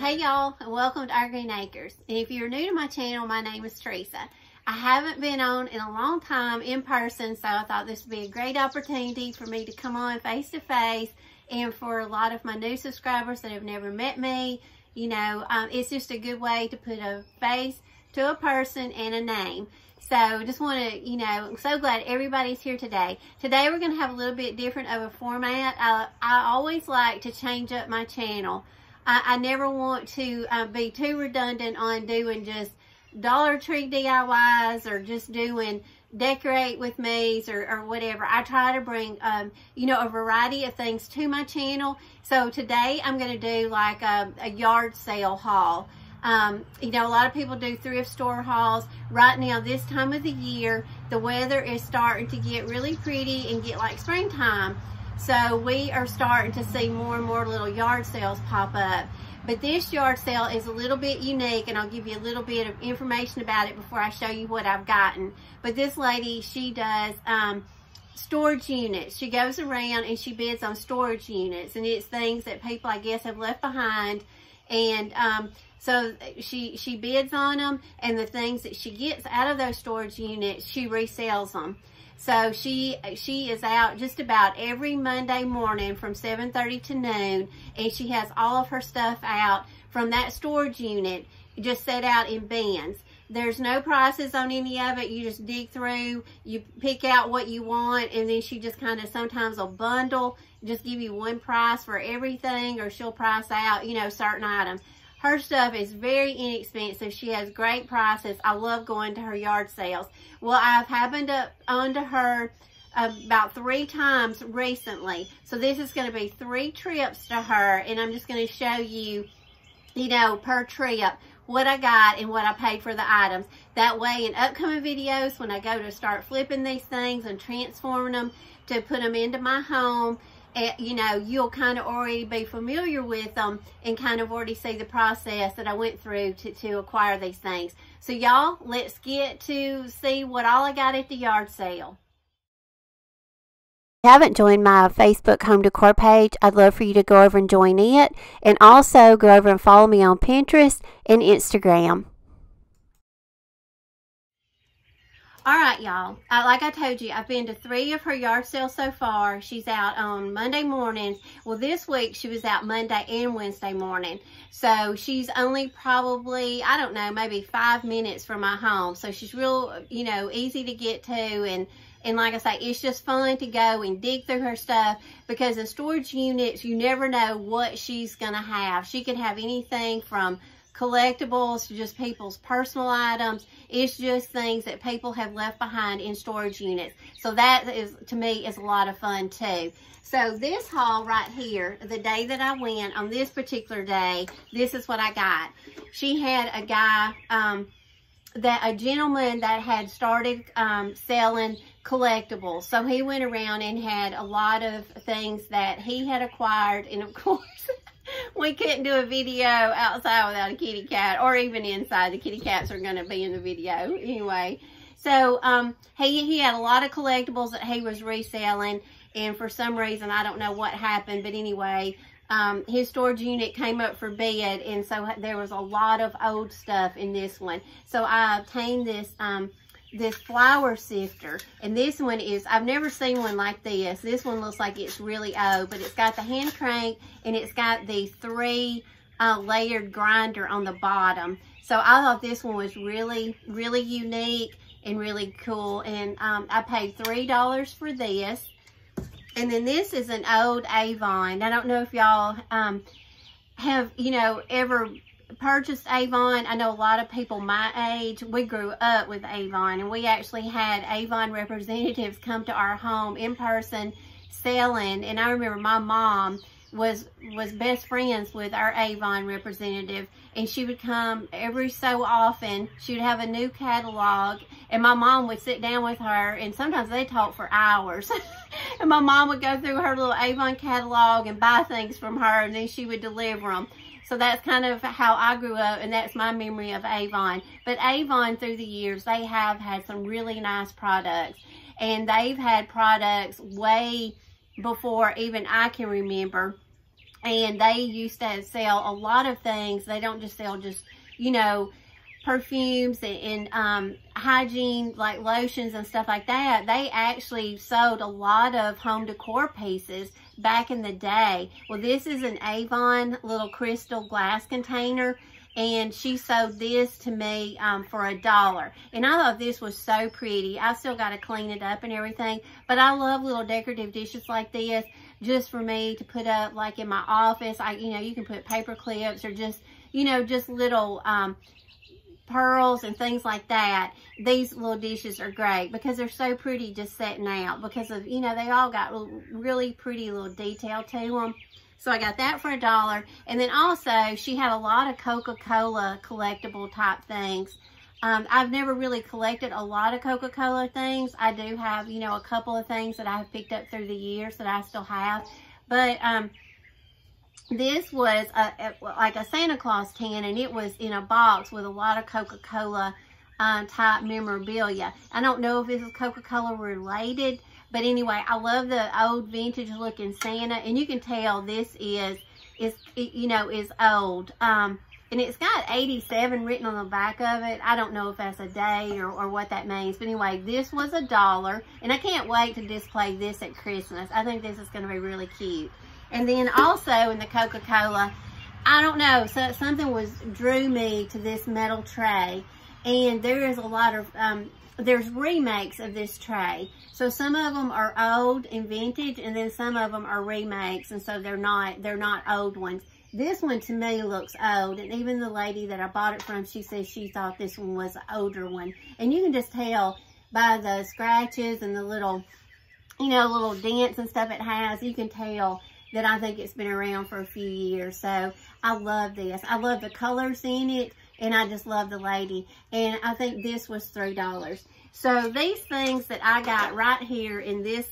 Hey y'all, and welcome to our Green Acres. And if you're new to my channel, my name is Teresa. I haven't been on in a long time in person, so I thought this would be a great opportunity for me to come on face to face, and for a lot of my new subscribers that have never met me, you know, it's just a good way to put a face to a person and a name. So just want to, you know, I'm so glad everybody's here today. Today we're going to have a little bit different of a format. I always like to change up my channel. I never want to be too redundant on doing just Dollar Tree DIYs or just doing decorate with me's or whatever. I try to bring, you know, a variety of things to my channel. So today I'm going to do like a yard sale haul. You know, a lot of people do thrift store hauls. Right now, this time of the year, the weather is starting to get really pretty and get like springtime. So we are starting to see more and more little yard sales pop up. But this yard sale is a little bit unique, and I'll give you a little bit of information about it before I show you what I've gotten. But this lady, she does storage units. She goes around and she bids on storage units, and it's things that people, I guess, have left behind. And so she bids on them, and the things that she gets out of those storage units, she resells them. So she is out just about every Monday morning from 7:30 to noon, and she has all of her stuff out from that storage unit, just set out in bins. There's no prices on any of it. You just dig through, you pick out what you want, and then she just kind of sometimes will bundle, just give you one price for everything, or she'll price out, you know, certain items. Her stuff is very inexpensive. She has great prices. I love going to her yard sales. Well, I've happened onto her about 3 times recently. So this is going to be 3 trips to her, and I'm just going to show you, you know, per trip, what I got and what I paid for the items. That way, in upcoming videos, when I go to start flipping these things and transforming them to put them into my home, you know, you'll kind of already be familiar with them and kind of already see the process that I went through to acquire these things. So y'all, let's get to see what all I got at the yard sale. If you haven't joined my Facebook home decor page, I'd love for you to go over and join it, and also go over and follow me on Pinterest and Instagram. All right, y'all. Like I told you, I've been to 3 of her yard sales so far. She's out on Monday mornings. Well, this week she was out Monday and Wednesday morning. So she's only probably, I don't know, maybe 5 minutes from my home. So she's real, you know, easy to get to. And like I say, it's just fun to go and dig through her stuff, because in storage units, you never know what she's going to have. She could have anything from collectibles to just people's personal items. It's just things that people have left behind in storage units. So that is, to me, is a lot of fun too. So this haul right here, the day that I went, on this particular day, this is what I got. She had a guy, a gentleman that had started selling collectibles. So he went around and had a lot of things that he had acquired, and of course we couldn't do a video outside without a kitty cat, or even inside. The kitty cats are going to be in the video anyway. So he had a lot of collectibles that he was reselling, and for some reason, I don't know what happened, but anyway, his storage unit came up for bid, and so there was a lot of old stuff in this one. So I obtained this this flour sifter, and this one is, I've never seen one like this. This one looks like it's really old, but it's got the hand crank, and it's got the 3 layered grinder on the bottom. So I thought this one was really, really unique and really cool, and I paid $3 for this. And then this is an old Avon. I don't know if y'all have, you know, ever purchased Avon. I know a lot of people my age, we grew up with Avon, and we actually had Avon representatives come to our home in person selling. And I remember my mom was best friends with our Avon representative, and she would come every so often. She would have a new catalog, and my mom would sit down with her, and sometimes they talked for hours. And my mom would go through her little Avon catalog and buy things from her, and then she would deliver them. So that's kind of how I grew up, and that's my memory of Avon. But Avon, through the years, they have had some really nice products. And they've had products way before even I can remember. And they used to sell a lot of things. They don't just sell just, you know, perfumes and hygiene, like lotions and stuff like that. They actually sold a lot of home decor pieces back in the day. Well, this is an Avon little crystal glass container, and she sold this to me for $1. And I thought this was so pretty. I still got to clean it up and everything, but I love little decorative dishes like this just for me to put up like in my office. You know, you can put paper clips or just, you know, just little pearls and things like that. These little dishes are great because they're so pretty just setting out because of, you know, they all got really pretty little detail to them. So I got that for $1. And then also she had a lot of Coca-Cola collectible type things. I've never really collected a lot of Coca-Cola things. I do have, you know, a couple of things that I have picked up through the years that I still have. But this was like a Santa Claus tin, and it was in a box with a lot of Coca-Cola type memorabilia. I don't know if this is Coca-Cola related, but anyway, I love the old vintage looking Santa, and you can tell this is you know, is old. And it's got 87 written on the back of it. I don't know if that's a day or what that means. But anyway, this was $1. And I can't wait to display this at Christmas. I think this is going to be really cute. And then also in the Coca-Cola, I don't know, so something drew me to this metal tray. And there is a lot of, there's remakes of this tray. So some of them are old and vintage, and then some of them are remakes. And so they're not old ones. This one to me looks old, and even the lady that I bought it from, she says she thought this one was an older one. And you can just tell by the scratches and the little, you know, little dents and stuff it has. You can tell that I think it's been around for a few years. So I love this. I love the colors in it, and I just love the lady. And I think this was $3. So these things that I got right here in this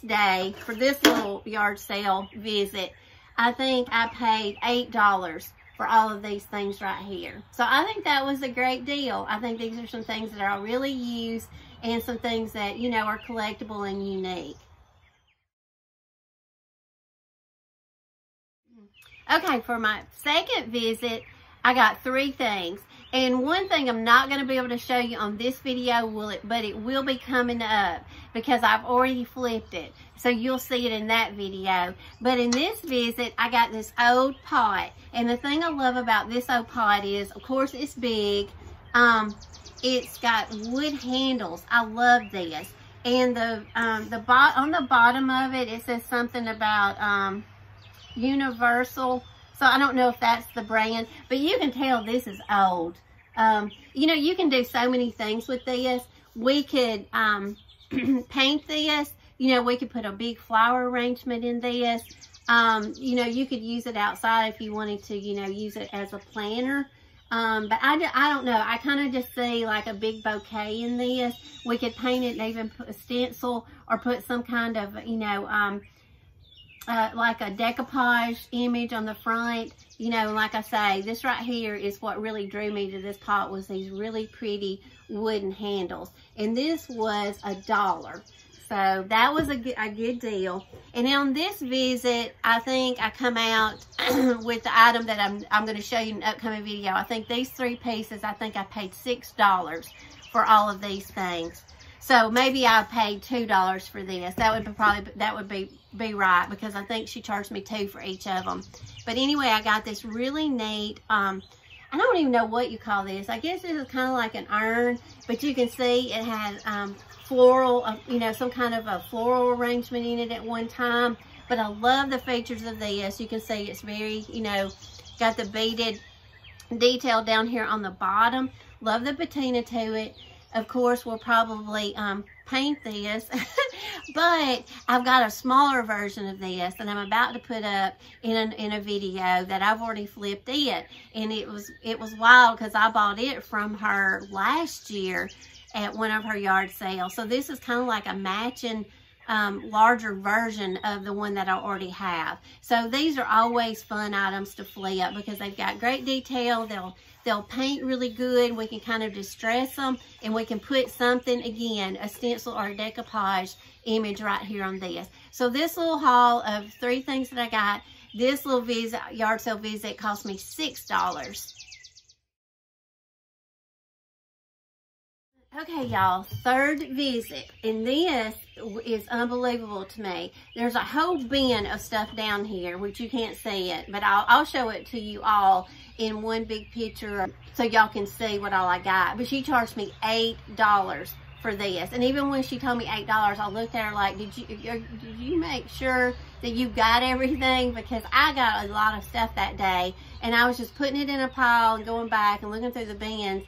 day for this little yard sale visit, I think I paid $8 for all of these things right here. So I think that was a great deal. I think these are some things that I'll really use and some things that, you know, are collectible and unique. Okay, for my second visit, I got 3 things. And one thing I'm not going to be able to show you on this video, but it will be coming up because I've already flipped it. So you'll see it in that video. But in this visit, I got this old pot. And the thing I love about this old pot is, of course, it's big. It's got wood handles. I love this. And on the bottom of it, it says something about Universal. So I don't know if that's the brand, but you can tell this is old. You know, you can do so many things with this. We could paint this. You know, we could put a big flower arrangement in this. You know, you could use it outside if you wanted to, you know, use it as a planter. But I don't know. I kind of just see like a big bouquet in this. We could paint it and even put a stencil or put some kind of, you know, like a decoupage image on the front. You know, like I say, this right here is what really drew me to this pot, was these really pretty wooden handles. And this was $1. So that was a good deal. And on this visit, I think I come out with the item that I'm going to show you in an upcoming video. I think these 3 pieces, I think I paid $6 for all of these things. So maybe I paid $2 for this. That would be right, because I think she charged me $2 for each of them. But anyway, I got this really neat, I don't even know what you call this. I guess this is kind of like an urn, but you can see it has floral, you know, some kind of a floral arrangement in it at one time. But I love the features of this. You can see it's very, you know, got the beaded detail down here on the bottom. Love the patina to it. Of course, we'll probably paint this, but I've got a smaller version of this that I'm about to put up in a video that I've already flipped it. And it was wild because I bought it from her last year at one of her yard sales. So this is kind of like a matching larger version of the one that I already have. So these are always fun items to flip because they've got great detail. They'll paint really good. We can kind of distress them, and we can put something, again, a stencil or a decoupage image right here on this. So this little haul of 3 things that I got, this little yard sale visit cost me $6. Okay, y'all, 3rd visit, and this is unbelievable to me. There's a whole bin of stuff down here, which you can't see it, but I'll show it to you all in one big picture so y'all can see what all I got. But she charged me $8 for this, and even when she told me $8, I looked at her like, did you make sure that you got everything? Because I got a lot of stuff that day, and I was just putting it in a pile and going back and looking through the bins.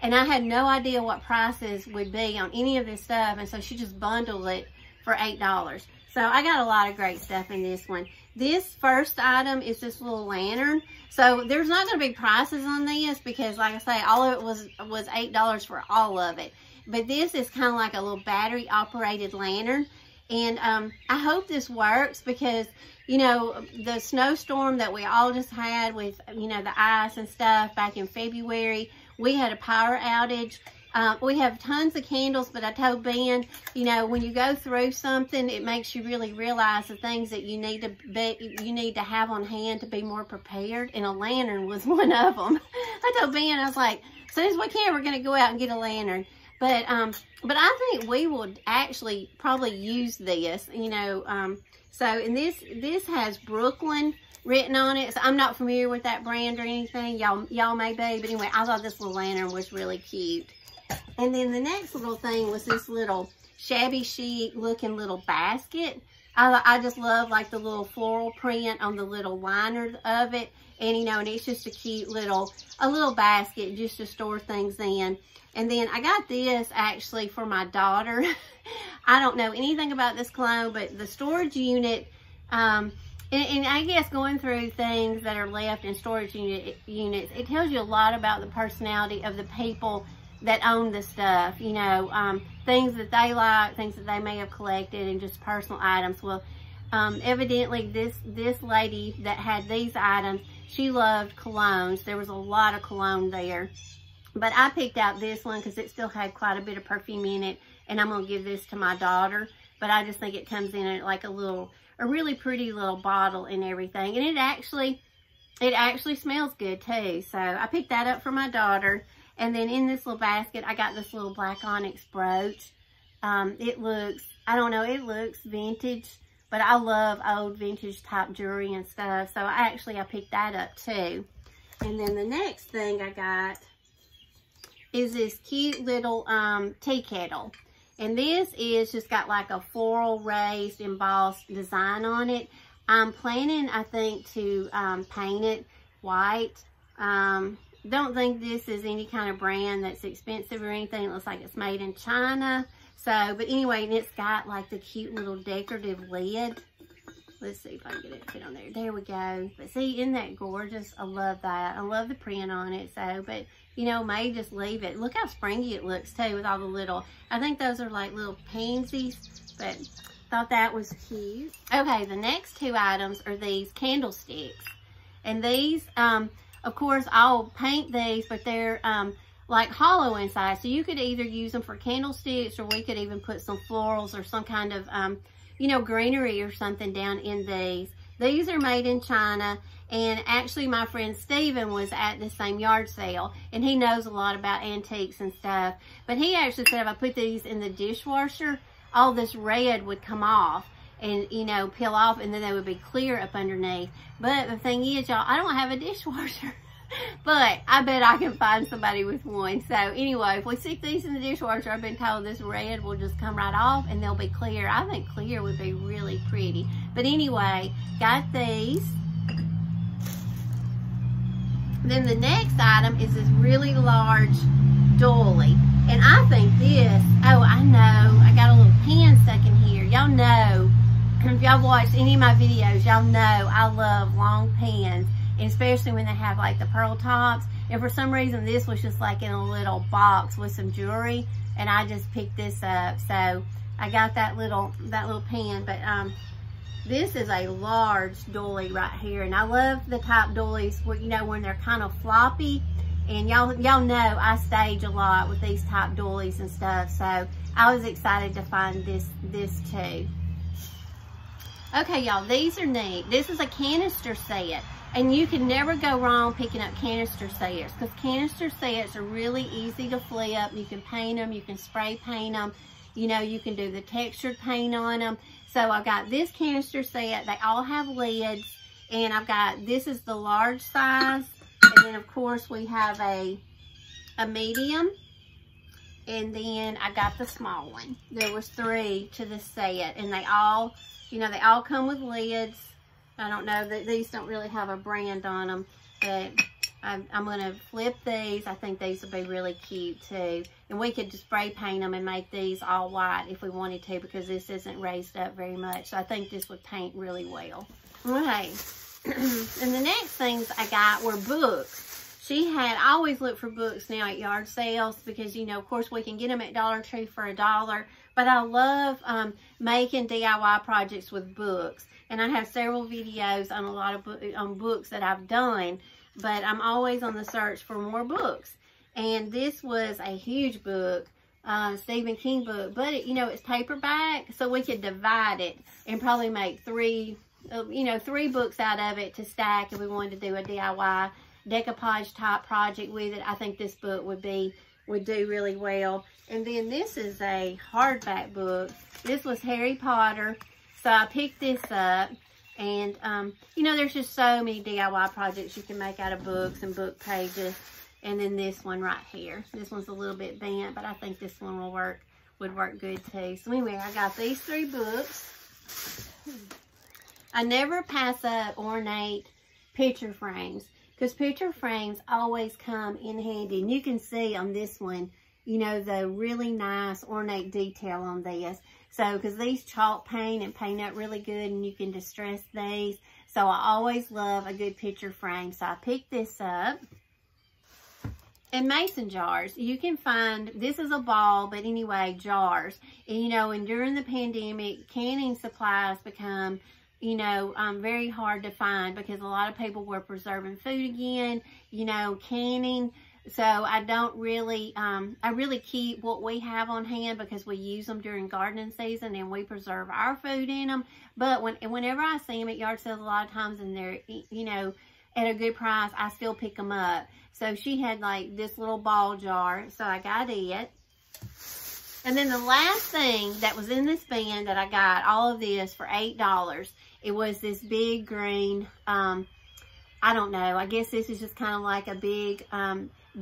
And I had no idea what prices would be on any of this stuff. And so she just bundled it for $8. So I got a lot of great stuff in this one. This first item is this little lantern. So there's not going to be prices on this because, like I say, all of it was $8 for all of it. But this is kind of like a little battery operated lantern. And I hope this works because, you know, the snowstorm that we all just had with, you know, the ice and stuff back in February, we had a power outage. We have tons of candles, but I told Ben, you know, when you go through something, it makes you really realize the things that you need to have on hand to be more prepared. And a lantern was one of them. I told Ben, I was like, as soon as we can, we're going to go out and get a lantern. But I think we will actually probably use this, you know. So, and this has Brooklyn written on it. So I'm not familiar with that brand or anything. Y'all may be, but anyway, I thought this little lantern was really cute. And then the next little thing was this little shabby chic looking little basket. I just love like the little floral print on the little liner of it. And you know, and it's just a cute little basket just to store things in. And then I got this actually for my daughter. I don't know anything about this cologne, but the storage unit, and I guess going through things that are left in storage units, it tells you a lot about the personality of the people that own the stuff, you know, things that they like, things that they may have collected, and just personal items. Well, evidently this lady that had these items, she loved colognes. There was a lot of cologne there. But I picked out this one because it still had quite a bit of perfume in it, and I'm going to give this to my daughter. But I just think it comes in like a really pretty little bottle and everything. And it actually smells good too. So I picked that up for my daughter. And then in this little basket, I got this little black onyx brooch. It looks vintage, but I love old vintage type jewelry and stuff. So I picked that up too. And then the next thing I got is this cute little tea kettle. And this is just got like a floral raised embossed design on it. I'm planning, I think, to paint it white. Don't think this is any kind of brand that's expensive or anything. It looks like it's made in China. So, but anyway, and it's got like the cute little decorative lid. Let's see if I can get it to fit on there. There we go. But see, isn't that gorgeous? I love that. I love the print on it. So, but you know, may just leave it. Look how springy it looks too with all the little, I think those are like little pansies, but thought that was cute. Okay, the next 2 items are these candlesticks. And these, of course, I'll paint these, but they're like hollow inside. So you could either use them for candlesticks, or we could even put some florals or some kind of, you know, greenery or something down in these. These are made in China. And actually, my friend Steven was at the same yard sale, and he knows a lot about antiques and stuff. But he actually said if I put these in the dishwasher, all this red would come off and, you know, peel off, and then they would be clear up underneath. But the thing is, y'all, I don't have a dishwasher. But I bet I can find somebody with one. So anyway, if we stick these in the dishwasher, I've been told this red will just come right off and they'll be clear. I think clear would be really pretty. But anyway, got these. Then the next item is this really large doily. And I think this, oh, I know, I got a little pen stuck in here. Y'all know, if y'all watched any of my videos, y'all know I love long pens, and especially when they have like the pearl tops. And for some reason, this was just like in a little box with some jewelry, and I just picked this up. So I got that little pen, but this is a large doily right here, and I love the type doilies where, you know, when they're kind of floppy. And y'all know I stage a lot with these type doilies and stuff, so I was excited to find this too. Okay, y'all, these are neat. This is a canister set, and you can never go wrong picking up canister sets, because canister sets are really easy to flip. You can paint them, you can spray paint them, you know, you can do the textured paint on them. So I've got this canister set. They all have lids, and I've got, this is the large size, and then of course we have a medium, and then I got the small one. There was 3 to the set, and they all, you know, they all come with lids. I don't know, that these don't really have a brand on them, but I'm going to flip these. I think these will be really cute too. And we could just spray paint them and make these all white if we wanted to, because this isn't raised up very much. So I think this would paint really well. Okay. And the next things I got were books. I always look for books now at yard sales, because, you know, of course we can get them at Dollar Tree for $1. But I love making DIY projects with books. And I have several videos on a lot of books that I've done. But I'm always on the search for more books. And this was a huge book, Stephen King book. But, you know, it's paperback, so we could divide it and probably make 3 books out of it to stack if we wanted to do a DIY decoupage type project with it. I think this book would do really well. And then this is a hardback book. This was Harry Potter. So I picked this up. And, you know, there's just so many DIY projects you can make out of books and book pages. And then this one right here. This one's a little bit bent, but I think this one would work good too. So anyway, I got these 3 books. I never pass up ornate picture frames, because picture frames always come in handy. And you can see on this one, you know, the really nice ornate detail on this. So, because these chalk paint and paint up really good, and you can distress these. So I always love a good picture frame. So I picked this up. And mason jars, you can find, this is a ball, but anyway, jars. And, you know, and during the pandemic, canning supplies become, you know, very hard to find, because a lot of people were preserving food again, you know, canning. So I don't really, I really keep what we have on hand, because we use them during gardening season and we preserve our food in them. But whenever I see them at yard sales a lot of times and they're, you know, at a good price, I still pick them up. So she had like this little ball jar, so I got it. And then the last thing that was in this bin that I got, all of this for $8. It was this big green, I don't know, I guess this is just kind of like a big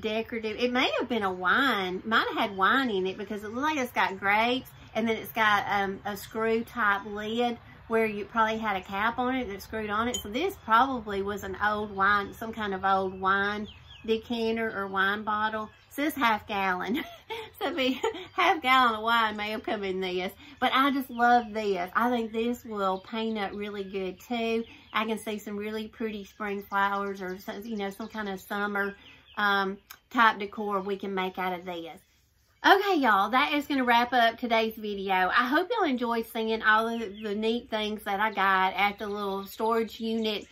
decorative, it may have been a wine, might have had wine in it, because it looks like it's got grapes, and then it's got a screw type lid where you probably had a cap on it that screwed on it. So this probably was an old wine, some kind of old wine decanter or wine bottle. So this half-gallon. So the half-gallon of wine may have come in this. But I just love this. I think this will paint up really good too. I can see some really pretty spring flowers, or, you know, some kind of summer type decor we can make out of this. Okay, y'all, that is going to wrap up today's video. I hope y'all enjoyed seeing all of the neat things that I got at the little storage unit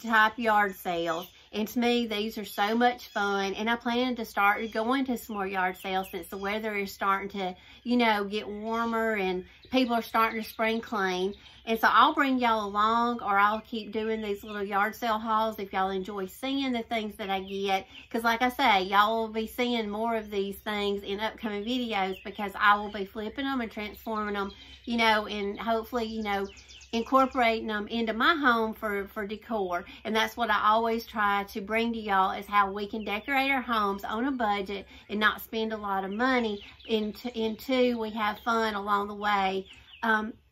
type yard sales. And to me, these are so much fun. And I plan to start going to some more yard sales, since the weather is starting to, you know, get warmer and people are starting to spring clean. And so I'll bring y'all along, or I'll keep doing these little yard sale hauls if y'all enjoy seeing the things that I get. Because like I say, y'all will be seeing more of these things in upcoming videos, because I will be flipping them and transforming them, you know, and hopefully, you know, incorporating them into my home for decor. And that's what I always try to bring to y'all, is how we can decorate our homes on a budget and not spend a lot of money. And two, we have fun along the way,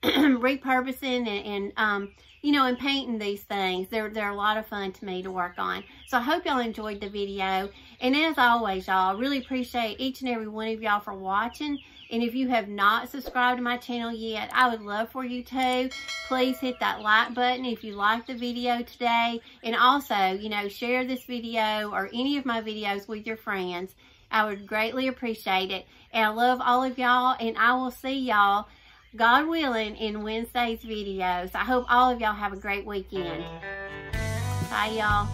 repurposing and you know, and painting these things. They're a lot of fun to me to work on. So I hope y'all enjoyed the video. And as always, y'all, I really appreciate each and every one of y'all for watching. And if you have not subscribed to my channel yet, I would love for you to. Please hit that like button if you liked the video today. And also, you know, share this video or any of my videos with your friends. I would greatly appreciate it. And I love all of y'all, and I will see y'all God willing, in Wednesday's videos. I hope all of y'all have a great weekend. Bye, y'all.